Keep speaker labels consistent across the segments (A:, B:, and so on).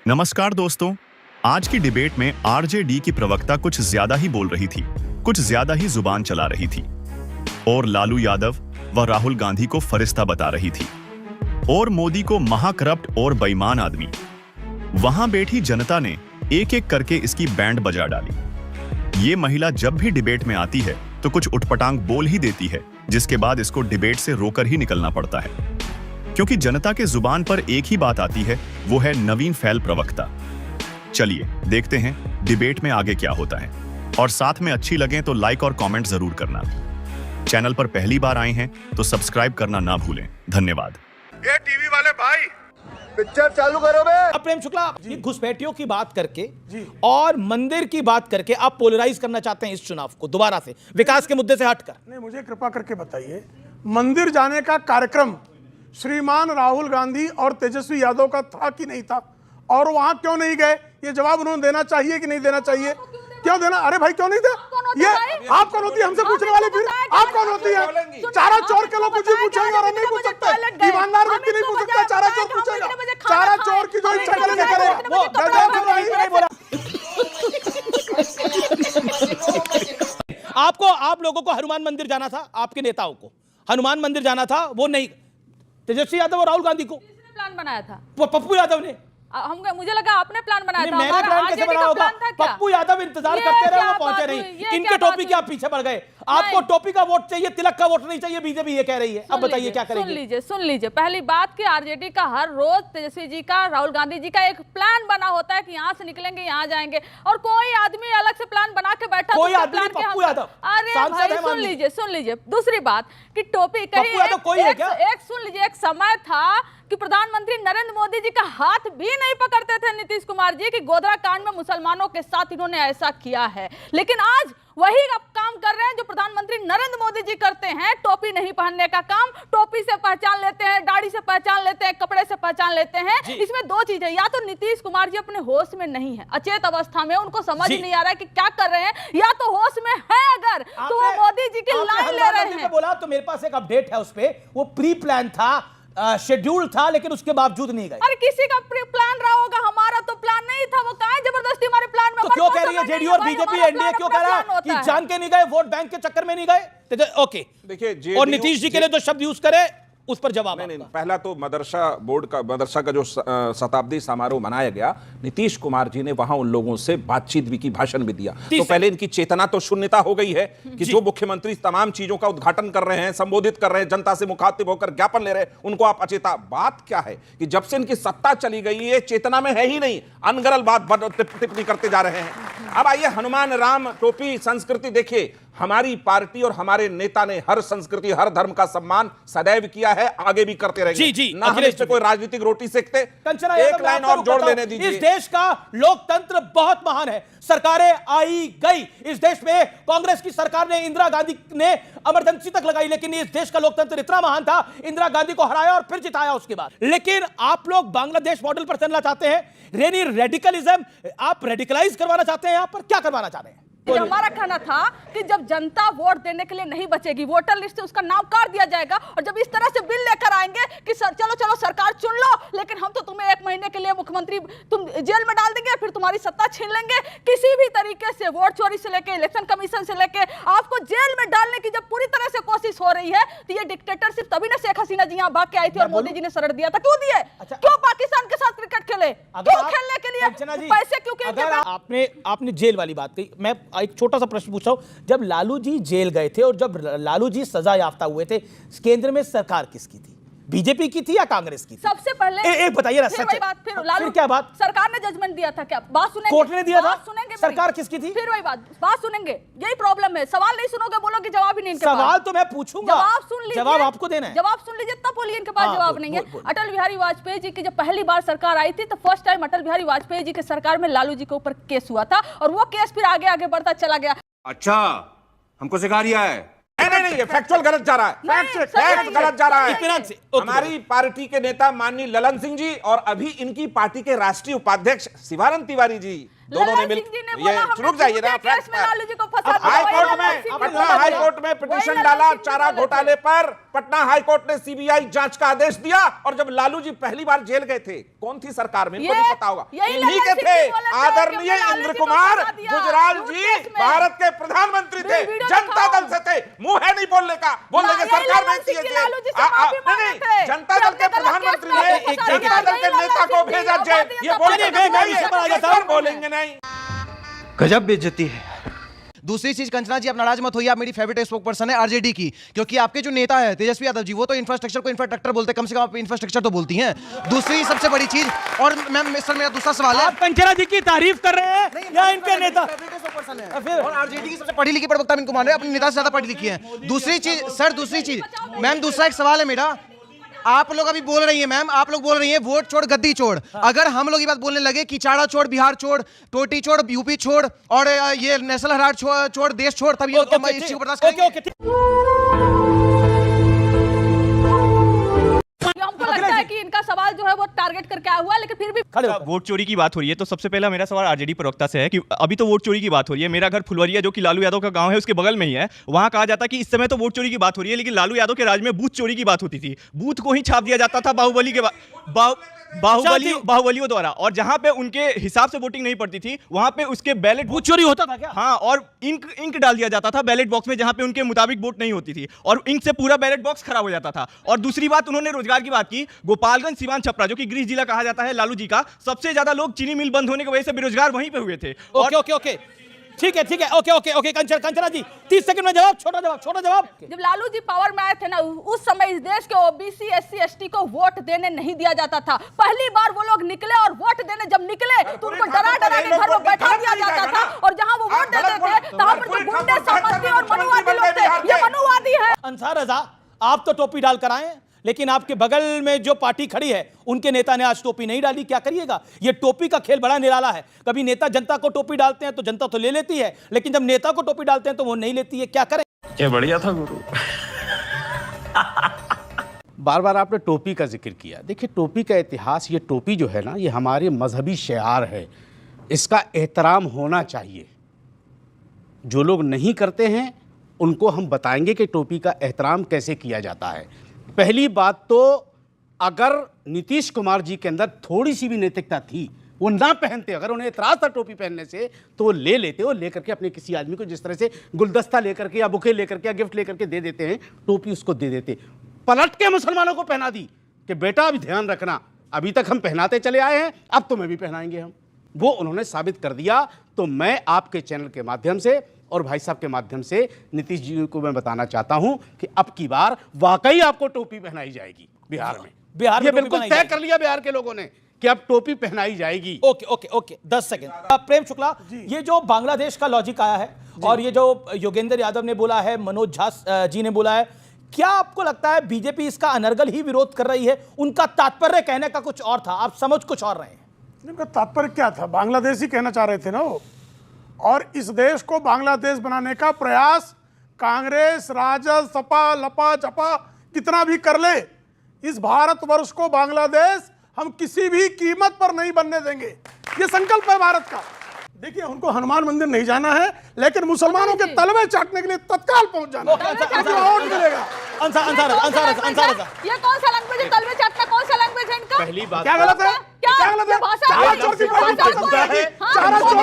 A: नमस्कार दोस्तों, आज की डिबेट में आरजेडी की प्रवक्ता कुछ ज्यादा ही बोल रही थी, कुछ ज्यादा ही जुबान चला रही थी और लालू यादव व राहुल गांधी को फरिश्ता बता रही थी और मोदी को महाकरप्ट और बेईमान आदमी। वहां बैठी जनता ने एक एक करके इसकी बैंड बजा डाली। ये महिला जब भी डिबेट में आती है तो कुछ उटपटांग बोल ही देती है, जिसके बाद इसको डिबेट से रोकर ही निकलना पड़ता है, क्योंकि जनता के जुबान पर एक ही बात आती है, वो है नवीन फैल प्रवक्ता। चलिए देखते हैं डिबेट में आगे क्या होता है, और साथ में अच्छी लगे तो लाइक और कमेंट जरूर करना। चैनल पर पहली बार आए हैं तो सब्सक्राइब करना ना भूलें। धन्यवाद।
B: ये टीवी वाले भाई
C: पिक्चर चालू करो बे।
D: प्रेम शुक्ला, ये घुसपैठियों की बात करके और मंदिर की बात करके आप पोलराइज करना चाहते हैं इस चुनाव को दोबारा से विकास के मुद्दे से हटकर।
B: नहीं, मुझे कृपा करके बताइए, मंदिर जाने का कार्यक्रम श्रीमान राहुल गांधी और तेजस्वी यादव का था कि नहीं था, और वहां क्यों नहीं गए? ये जवाब उन्होंने देना चाहिए कि नहीं देना चाहिए? क्यों देना? अरे भाई क्यों नहीं थे? ये आप कौन होती है हमसे पूछने वाली? फिर आप कौन होती है? चारा चोर के लोग कुछ भी पूछेंगे और हम नहीं पूछ सकते। ईमानदार व्यक्ति नहीं पूछ सकता, चारा चोर पूछेगा। चारा चोर की जो इच्छा करेगा
D: आपको, आप लोगों को हनुमान मंदिर जाना था, आपके नेताओं को हनुमान मंदिर जाना था, वो नहीं। तेजस्वी यादव और राहुल गांधी को
E: किसने प्लान बनाया था?
D: पप्पू यादव ने।
E: मुझे लगा आपने प्लान बनाया था।
D: मैंने प्लान कैसे बनाया होगा? पप्पू यादव इंतजार करते रहे, वो पहुंचे नहीं। इनके टोपी के आप पीछे पड़ गए। आपको टोपी का वोट चाहिए, तिलक का वोट नहीं चाहिए, बीजेपी ये कह रही है। अब बताइए क्या करेंगे?
E: सुन लीजिए। पहली बात कि आरजेडी का हर रोज तेजस्वी जी का, राहुल गांधी जी का एक प्लान बना होता है कि यहाँ से निकलेंगे, यहाँ जाएंगे, और कोई आदमी अलग से प्लान बना के बैठा।
D: कोई आदमी पप्पू यादव।
E: अरे भाई सुन लीजिए। दूसरी बात कि टोपी कहीं एक सुन लीजिए, एक समय था कि प्रधानमंत्री नरेंद्र मोदी जी का हाथ भी नहीं पकड़ते थे नीतीश कुमार जी की गोधरा कांड में मुसलमानों के साथ इन्होंने ऐसा किया है। लेकिन आज वही अब काम कर रहे हैं जो प्रधानमंत्री नरेंद्र मोदी जी करते हैं। टोपी नहीं पहनने का काम, टोपी से पहचान लेते हैं, दाढ़ी से पहचान लेते हैं, कपड़े से पहचान लेते हैं। इसमें दो चीजें, या तो नीतीश कुमार जी अपने होश में नहीं है, अचेत अवस्था में, उनको समझ नहीं आ रहा है कि क्या कर रहे हैं, या तो होश में है अगर तो वो मोदी जी की लाइन ले रहे हैं।
D: बोला तो मेरे पास एक अपडेट है, उस पे वो प्री प्लान था, शेड्यूल था, लेकिन उसके बावजूद नहीं गए।
E: अरे किसी का प्लान रहा होगा, हमारा तो प्लान नहीं था। वो कहाँ जबरदस्ती हमारे प्लान में?
D: तो क्यों कह रही है जेडीयू और बीजेपी, एनडीए क्यों कह रहा है कि जान के नहीं गए, वोट बैंक के चक्कर में नहीं गए? ओके,
F: देखिए,
D: और नीतीश जी के लिए जो शब्द यूज करे उस पर जवाब।
F: नहीं, पहला तो मदरसा का जो शताब्दी समारोह मनाया गया, नीतीश कुमार जी ने वहां उन लोगों से बातचीत भी की, भाषण भी दिया। तो पहले इनकी चेतना तो शून्यता हो गई है कि जो मुख्यमंत्री तमाम चीजों का उद्घाटन कर रहे हैं, संबोधित कर रहे हैं, जनता से मुखातिब होकर ज्ञापन ले रहे हैं, उनको आप अचेता। बात क्या है कि जब से इनकी सत्ता चली गई ये चेतना में है ही नहीं, अनगरल बात टिप्पणी करते जा रहे हैं। अब आइए, हनुमान राम टोपी संस्कृति देखिए, हमारी पार्टी और हमारे नेता ने हर संस्कृति, हर धर्म का सम्मान सदैव किया है, आगे भी करते रहेंगे। ना हम इससे कोई राजनीतिक रोटी सेकते। एक लाइन और जोड़ लेने दीजिए।
D: इस देश का लोकतंत्र बहुत महान है, सरकारें आई गई। इस देश में कांग्रेस की सरकार ने, इंदिरा गांधी ने इमरजेंसी तक लगाई, लेकिन इस देश का लोकतंत्र इतना महान था, इंदिरा गांधी को हराया और फिर जिताया उसके बाद। लेकिन आप लोग बांग्लादेश मॉडल पर चलना चाहते हैं, रेडिकलिज्म, आप रेडिकलाइज करवाना चाहते हैं। यहां पर क्या करवाना चाहते हैं?
E: हमारा कहना था कि जब जनता वोट देने के लिए नहीं बचेगी, वोटर लिस्ट से उसका नाम काट दिया जाएगा, और जब इस तरह से बिल लेकर आएंगे कि चलो सरकार चुन लो, लेकिन हम तो तुम्हें 1 महीने के लिए मुख्यमंत्री तुम जेल में डाल देंगे, फिर तुम्हारी सत्ता छीन लेंगे। किसी भी तरीके से वोट चोरी से लेके इलेक्शन कमीशन से लेके आपको जेल में डालने की जब पूरी तरह से कोशिश हो रही है, तो ये डिक्टेटरशिप तभी ना शेख हसीना जी यहाँ भाग के आई थी और मोदी जी ने शरण दिया था। क्यों दिए? क्यों पाकिस्तान के साथ क्रिकेट खेले? क्यों खेलने के लिए पैसे? क्योंकि
D: आपने जेल वाली बात कही, मैं एक छोटा सा प्रश्न पूछ रहा हूं। जब लालू जी जेल गए थे और जब लालू जी सजा याफ्ता हुए थे, केंद्र में सरकार किसकी थी? बीजेपी की थी या कांग्रेस की थी?
E: सबसे पहले
D: एक बताइए ना, सच है।
E: फिर क्या बात? सरकार ने जजमेंट दिया था क्या? बात सुनेंगे?
D: कोर्ट ने दिया था।
E: सुनेंगे?
D: सरकार किसकी थी?
E: फिर वही बात सुनेंगे। यही प्रॉब्लम है, सवाल नहीं सुनोगे, बोलोगे जवाब ही नहीं।
D: सवाल तो मैं पूछूंगा,
E: जवाब सुन लीजिए,
D: जवाब आपको देना है।
E: जवाब सुन लीजिए तब बोलिए, इनके पास जवाब नहीं है। अटल बिहारी वाजपेयी जी की जब पहली बार सरकार आई थी, तो फर्स्ट टाइम अटल बिहारी वाजपेयी जी की सरकार में लालू जी के ऊपर केस हुआ था, और वो केस फिर आगे आगे बढ़ता चला गया।
C: अच्छा, हमको सिखा रिया है।
F: नहीं, ये फैक्चुअल गलत जा रहा है, फैक्ट गलत जा रहा है।
D: से
F: हमारी पार्टी के नेता माननीय ललन सिंह जी और अभी इनकी पार्टी के राष्ट्रीय उपाध्यक्ष शिवानंद तिवारी जी दोनों ने मिल ये रुक जाइए ना, हाई कोर्ट में पटना हाई कोर्ट में पिटीशन डाला चारा घोटाले पर। पटना हाई कोर्ट ने सीबीआई जांच का आदेश दिया और जब लालू जी पहली बार जेल गए थे, कौन थी सरकार में, इनको नहीं पता होगा, इन्हीं के थे आदरणीय इंद्र कुमार गुजराल जी, भारत के प्रधानमंत्री थे, जनता दल से थे, मुंह है नहीं बोलने का, बोलने के सरकार में थे, नहीं जनता दल के प्रधानमंत्री ने जनता दल के नेता को भेजा जेल, ये बोलेंगे नहीं।
G: गजब बेइज्जती है। दूसरी चीज, कंचना जी आप नाराज मत होइए, आप मेरी फेवरेट स्पोक पर्सन है आरजेडी की, क्योंकि आपके जो नेता है तेजस्वी यादव जी, वो तो इंफ्रास्ट्रक्चर को इंफ्रास्ट्रक्चर बोलते हैं, कम से कम आप इंफ्रास्ट्रक्चर तो बोलती हैं। दूसरी सबसे बड़ी चीज, और मैम सर मेरा दूसरा सवाल है,
D: आप कंचना जी की तारीफ कर रहे हैं या इनके नेता?
G: और आरजेडी की सबसे पढ़ी लिखी प्रवक्ता इनको मान रहे हैं, अपने नेता से ज्यादा पढ़ी लिखी है। दूसरी चीज सर, दूसरी चीज मैम, दूसरा एक सवाल है मेरा, आप लोग अभी बोल रही हैं मैम, आप लोग बोल रही हैं वोट छोड़ गद्दी छोड़, अगर हम लोग ये बात बोलने लगे कि चाड़ा छोड़, बिहार छोड़, टोटी छोड़, यूपी छोड़ और ये नेशनल हेराल्ड छोड़, देश छोड़, तब ये इस चीज को बर्दाश्त करेंगे?
E: हमको लगता है कि इनका सवाल जो है वो टारगेट करके आया हुआ है, लेकिन फिर भी
H: वोट चोरी की बात हो रही है, तो सबसे पहला मेरा सवाल आरजेडी प्रवक्ता से है कि अभी तो वोट चोरी की बात हो रही है, मेरा घर फुलवरिया जो कि लालू यादव का गांव है उसके बगल में ही है, वहां कहा जाता है कि इस समय तो वोट चोरी की बात हो रही है, लेकिन लालू यादव के राज में बूथ चोरी की बात होती थी, बूथ को ही छाप दिया जाता था बाहुबली के बाहुबलियों द्वारा, और जहां पे उनके हिसाब से वोटिंग नहीं पड़ती थी वहां पे उसके बैलेट
D: बूथ चोरी होता था क्या?
H: हाँ, और इंक डाल दिया जाता था बैलेट बॉक्स में जहां पे उनके मुताबिक वोट नहीं होती थी, और इंक से पूरा बैलेट बॉक्स खराब हो जाता था। और दूसरी बात, उन्होंने रोजगार की बात की, गोपालगंज, सीवान, छपरा जो कि गृह जिला कहा जाता है लालू जी का, सबसे ज्यादा लोग चीनी मिल बंद होने की वजह से बेरोजगार वहीं पे हुए थे।
D: ओके ठीक है ओके कंचना जी 30 सेकंड में जवाब, छोटा जवाब।
E: जब लालू जी पावर में आए थे ना, उस समय इस देश के ओबीसी एससी एसटी को वोट देने नहीं दिया जाता था। पहली बार वो लोग निकले और वोट देने जब निकले तो उनको डरा के घर में बैठा दिया जाता था, और जहां वो वोट देते थे वहां पर तो गुंडे, संपत्ति और मनुवादी लोग थे। ये मनुवादी है।
D: अंसार रजा, आप तो टोपी डाल कर आए, लेकिन आपके बगल में जो पार्टी खड़ी है उनके नेता ने आज टोपी नहीं डाली, क्या करिएगा? ये टोपी का खेल बड़ा निराला है। कभी नेता जनता को टोपी डालते हैं तो जनता तो ले लेती है, लेकिन जब नेता को टोपी डालते हैं तो वो नहीं लेती है, क्या करें?
I: ये बढ़िया था गुरु। बार बार आपने टोपी का जिक्र किया। देखिए, टोपी का इतिहास, ये टोपी जो है ना, ये हमारे मजहबी शिआर है, इसका एहतराम होना चाहिए। जो लोग नहीं करते हैं उनको हम बताएंगे कि टोपी का एहतराम कैसे किया जाता है। पहली बात तो, अगर नीतीश कुमार जी के अंदर थोड़ी सी भी नैतिकता थी, वो ना पहनते, अगर उन्हें एतराज था टोपी पहनने से, तो वो ले लेते, वो लेकर के अपने किसी आदमी को जिस तरह से गुलदस्ता लेकर के या बुके लेकर के या गिफ्ट लेकर के दे देते हैं, टोपी उसको दे देते। पलट के मुसलमानों को पहना दी कि बेटा अभी ध्यान रखना, अभी तक हम पहनाते चले आए हैं, अब तुम्हें भी पहनाएंगे हम। वो उन्होंने साबित कर दिया। तो मैं आपके चैनल के माध्यम से और भाई साहब के माध्यम से नीतीश जी को मैं बताना चाहता हूं कि अब की बार वाकई आपको टोपी पहनाई जाएगी बिहार में। ये बिल्कुल तय कर लिया बिहार के लोगों ने कि अब टोपी पहनाई जाएगी।
D: Okay 10 second. प्रेम शुक्ला, ये जो बांग्लादेश का लॉजिक आया है और ये जो योगेंद्र यादव ने बोला है, मनोज झा जी ने बोला है, क्या आपको लगता है बीजेपी इसका अनर्गल ही विरोध कर रही है? उनका तात्पर्य कहने का कुछ और था, आप समझ कुछ और रहे हैं।
B: उनका तात्पर्य क्या था? बांग्लादेश ही कहना चाह रहे थे ना वो। और इस देश को बांग्लादेश बनाने का प्रयास कांग्रेस, राजद, सपा, लपा, चपा कितना भी कर ले, इस भारतवर्ष को बांग्लादेश हम किसी भी कीमत पर नहीं बनने देंगे। ये संकल्प है भारत का। देखिए, उनको हनुमान मंदिर नहीं जाना है, लेकिन मुसलमानों के तलवे चाटने के लिए तत्काल पहुंच जाना है। वोट मिलेगा।
E: ये कौन सा लैंग्वेज है? तलवे चाटना कौन सा लैंग्वेज है इनका?
I: पहली बात
B: क्या गलत है? क्या गलत है? चारा चोर की भाषा है। चारा चोर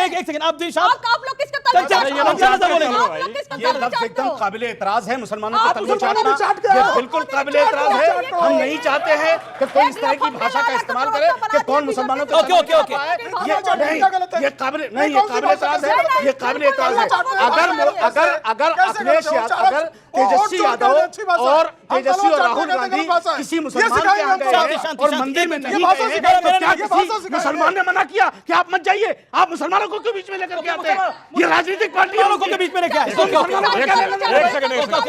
D: एक सेकंड आप
E: लोग किसका तलवे
I: ये लफ्ज एकदम काबिल एतराज है। मुसलमानों का तलवे चाटना ये बिल्कुल काबिल एतराज है। हम नहीं चाहते हैं कि कोई इस तरह की भाषा का इस्तेमाल करे कि कौन मुसलमानों को
D: ओके
I: ये काबिल नहीं, ये काबिल एतराज है, ये काबिल एतराज है। अगर अखिलेश यादव, अगर तेजस्वी यादव और तेजस्वी और राहुल गांधी किसी मुसलमान के यहाँ गए और मंदिर में नहीं गए, तो क्या किसी मुसलमान ने मना किया कि आप मत जाइए? आप मुसलमानों को क्यों बीच में लेकर के आते हैं? ये राजनीतिक पार्टियों को बीच में लेकर आए।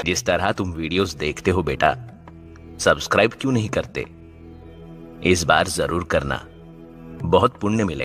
J: जिस तरह तुम वीडियोस देखते हो बेटा, सब्सक्राइब क्यों नहीं करते? इस बार जरूर करना, बहुत पुण्य मिलेगा।